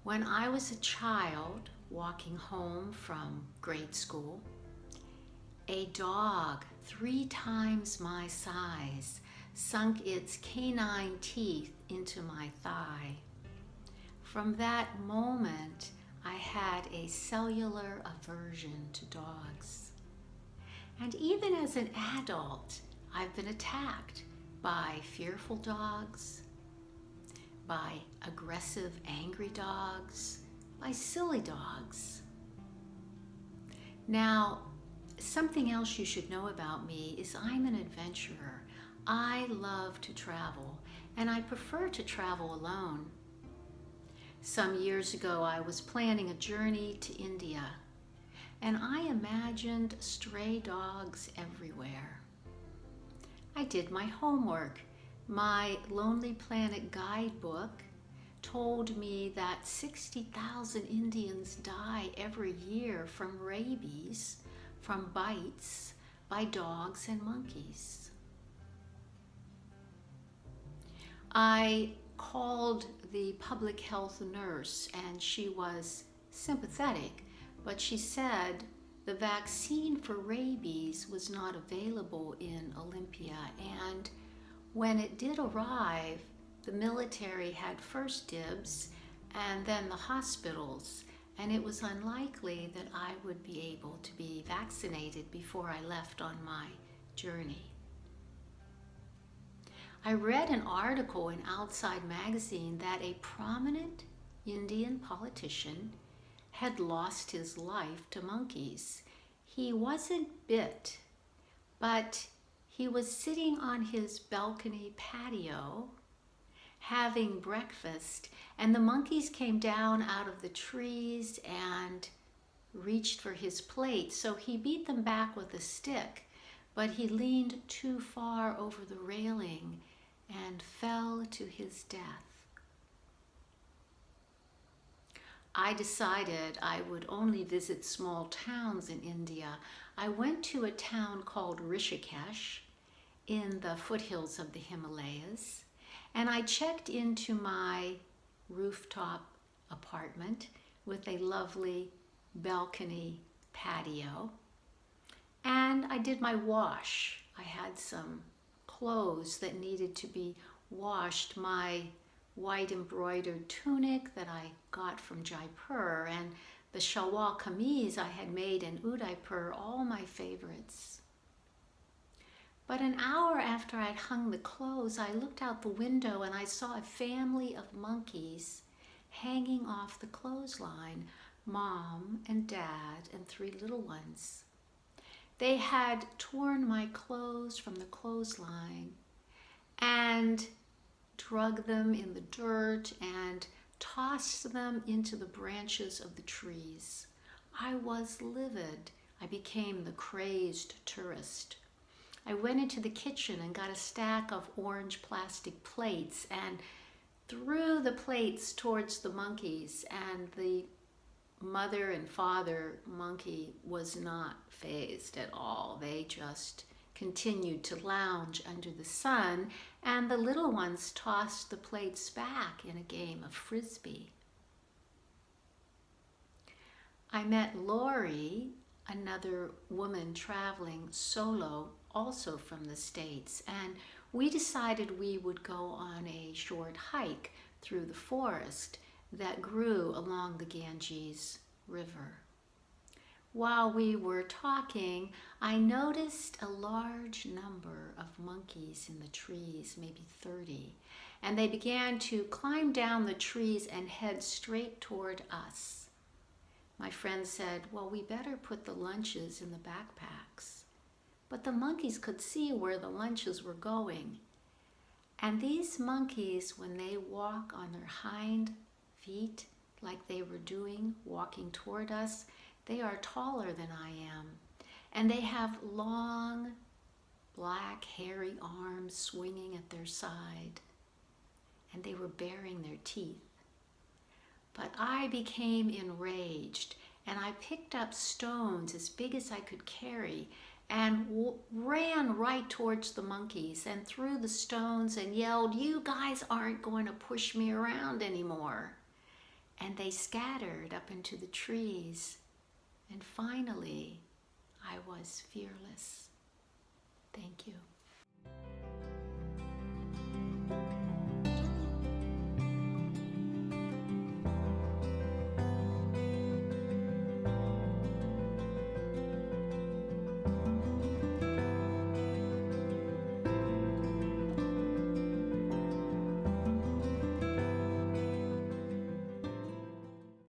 When I was a child walking home from grade school, a dog 3 times my size sunk its canine teeth into my thigh. From that moment, I had a cellular aversion to dogs. And even as an adult, I've been attacked by fearful dogs, by aggressive, angry dogs, by silly dogs. Now, something else you should know about me is I'm an adventurer. I love to travel, and I prefer to travel alone. Some years ago, I was planning a journey to India, and I imagined stray dogs everywhere. I did my homework. My Lonely Planet guidebook told me that 60,000 Indians die every year from rabies, from bites by dogs and monkeys. I called the public health nurse and she was sympathetic, but she said the vaccine for rabies was not available in Olympia, and when it did arrive, the military had first dibs and then the hospitals, and it was unlikely that I would be able to be vaccinated before I left on my journey. I read an article in Outside Magazine that a prominent Indian politician had lost his life to monkeys. He wasn't bit, but he was sitting on his balcony patio having breakfast, and the monkeys came down out of the trees and reached for his plate. So he beat them back with a stick, but he leaned too far over the railing and fell to his death. I decided I would only visit small towns in India. I went to a town called Rishikesh in the foothills of the Himalayas, and I checked into my rooftop apartment with a lovely balcony patio, and I did my wash. I had some clothes that needed to be washed. My white embroidered tunic that I got from Jaipur, and the shalwar kameez I had made in Udaipur, all my favorites. But an hour after I'd hung the clothes, I looked out the window and I saw a family of monkeys hanging off the clothesline, mom and dad and 3 little ones. They had torn my clothes from the clothesline and drug them in the dirt and tossed them into the branches of the trees. I was livid. I became the crazed tourist. I went into the kitchen and got a stack of orange plastic plates and threw the plates towards the monkeys, and the mother and father monkey was not fazed at all. They just continued to lounge under the sun, and the little ones tossed the plates back in a game of frisbee. I met Lori, another woman traveling solo, also from the States, and we decided we would go on a short hike through the forest that grew along the Ganges River. While we were talking, I noticed a large number of monkeys in the trees, maybe 30, and they began to climb down the trees and head straight toward us. My friend said, well, we better put the lunches in the backpacks. But the monkeys could see where the lunches were going. And these monkeys, when they walk on their hind feet, like they were doing, walking toward us, they are taller than I am. And they have long, black, hairy arms swinging at their side. And they were baring their teeth. But I became enraged, and I picked up stones as big as I could carry and ran right towards the monkeys and threw the stones and yelled, "You guys aren't going to push me around anymore." and they scattered up into the trees. And finally, I was fearless. Thank you.